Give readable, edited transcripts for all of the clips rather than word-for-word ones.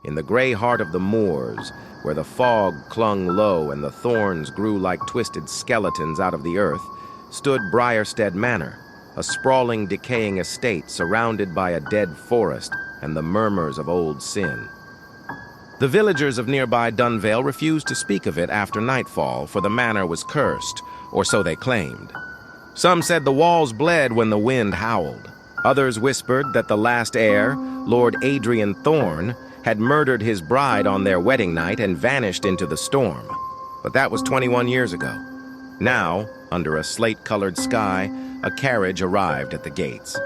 in the gray heart of the moors, where the fog clung low and the thorns grew like twisted skeletons out of the earth, stood Briarstead Manor, a sprawling, decaying estate surrounded by a dead forest and the murmurs of old sin. The villagers of nearby Dunvale refused to speak of it after nightfall, for the manor was cursed, or so they claimed. Some said the walls bled when the wind howled. Others whispered that the last heir, Lord Adrian Thorn, had murdered his bride on their wedding night and vanished into the storm. But that was 21 years ago. Now, under a slate-colored sky, a carriage arrived at the gates.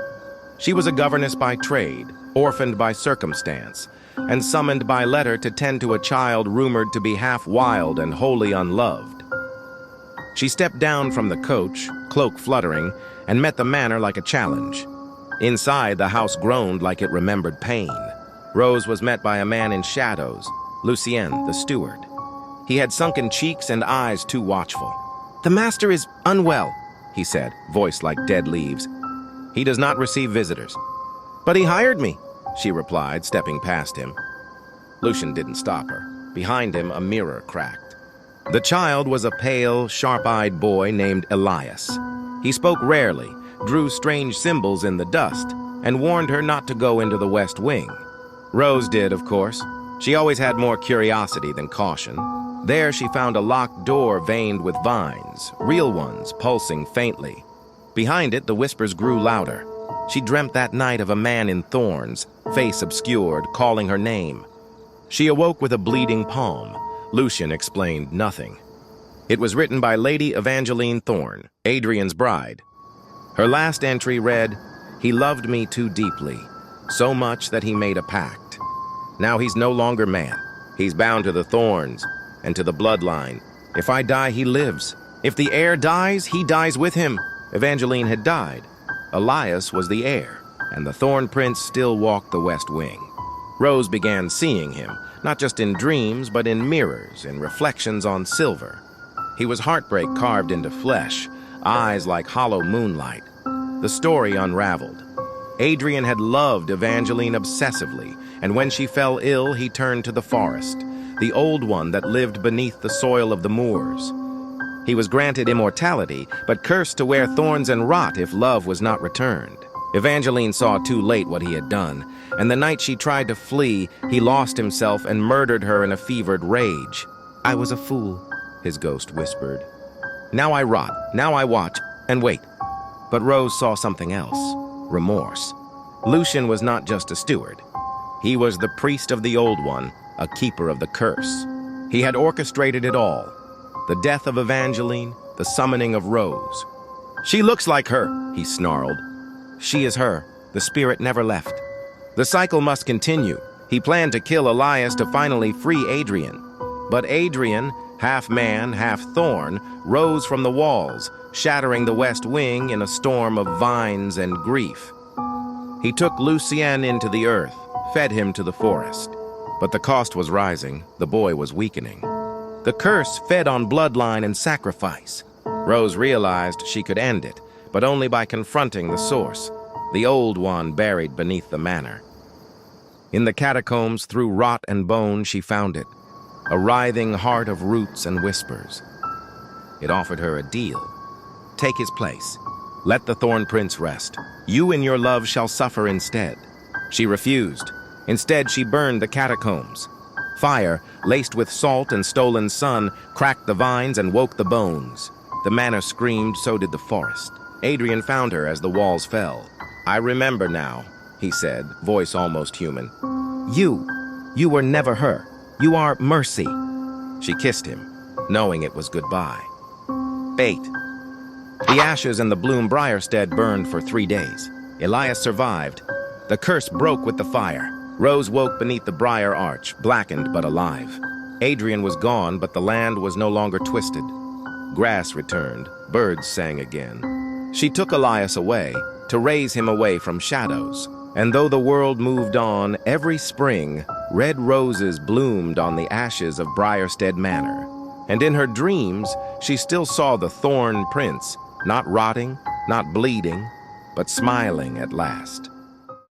She was a governess by trade, orphaned by circumstance, and summoned by letter to tend to a child rumored to be half wild and wholly unloved. She stepped down from the coach, cloak fluttering, and met the manor like a challenge. Inside, the house groaned like it remembered pain. Rose was met by a man in shadows, Lucien, the steward. He had sunken cheeks and eyes too watchful. "The master is unwell," he said, voice like dead leaves. "He does not receive visitors." "But he hired me," she replied, stepping past him. Lucian didn't stop her. Behind him, a mirror cracked. The child was a pale, sharp-eyed boy named Elias. He spoke rarely, drew strange symbols in the dust, and warned her not to go into the West Wing. Rose did, of course. She always had more curiosity than caution. There she found a locked door veined with vines, real ones pulsing faintly. Behind it, the whispers grew louder. She dreamt that night of a man in thorns, face obscured, calling her name. She awoke with a bleeding palm. Lucian explained nothing. It was written by Lady Evangeline Thorn, Adrian's bride. Her last entry read, "He loved me too deeply, so much that he made a pact. Now he's no longer man. He's bound to the thorns and to the bloodline. If I die, he lives. If the heir dies, he dies with him." Evangeline had died. Elias was the heir, and the Thorn Prince still walked the West Wing. Rose began seeing him, not just in dreams, but in mirrors, in reflections on silver. He was heartbreak carved into flesh, eyes like hollow moonlight. The story unraveled. Adrian had loved Evangeline obsessively, and when she fell ill, he turned to the forest, the old one that lived beneath the soil of the moors. He was granted immortality, but cursed to wear thorns and rot if love was not returned. Evangeline saw too late what he had done, and the night she tried to flee, he lost himself and murdered her in a fevered rage. "I was a fool," his ghost whispered. "Now I rot, now I watch, and wait." But Rose saw something else, remorse. Lucian was not just a steward. He was the priest of the Old One, a keeper of the curse. He had orchestrated it all. The death of Evangeline, the summoning of Rose. "She looks like her," he snarled. "She is her. The spirit never left." The cycle must continue. He planned to kill Elias to finally free Adrian. But Adrian, half man, half thorn, rose from the walls, shattering the West Wing in a storm of vines and grief. He took Lucien into the earth, fed him to the forest. But the cost was rising, the boy was weakening. The curse fed on bloodline and sacrifice. Rose realized she could end it, but only by confronting the source, the Old One buried beneath the manor. In the catacombs, through rot and bone, she found it, a writhing heart of roots and whispers. It offered her a deal. "Take his place. Let the Thorn Prince rest. You and your love shall suffer instead." She refused. Instead, she burned the catacombs. Fire, laced with salt and stolen sun, cracked the vines and woke the bones. The manor screamed, so did the forest. Adrian found her as the walls fell. "I remember now," he said, voice almost human. You were never her. You are Mercy." She kissed him, knowing it was goodbye. Bait. The ashes and the bloom Briarstead burned for 3 days. Elias survived. The curse broke with the fire. Rose woke beneath the briar arch, blackened but alive. Adrian was gone, but the land was no longer twisted. Grass returned, birds sang again. She took Elias away, to raise him away from shadows. And though the world moved on, every spring, red roses bloomed on the ashes of Briarstead Manor. And in her dreams, she still saw the Thorn Prince, not rotting, not bleeding, but smiling at last.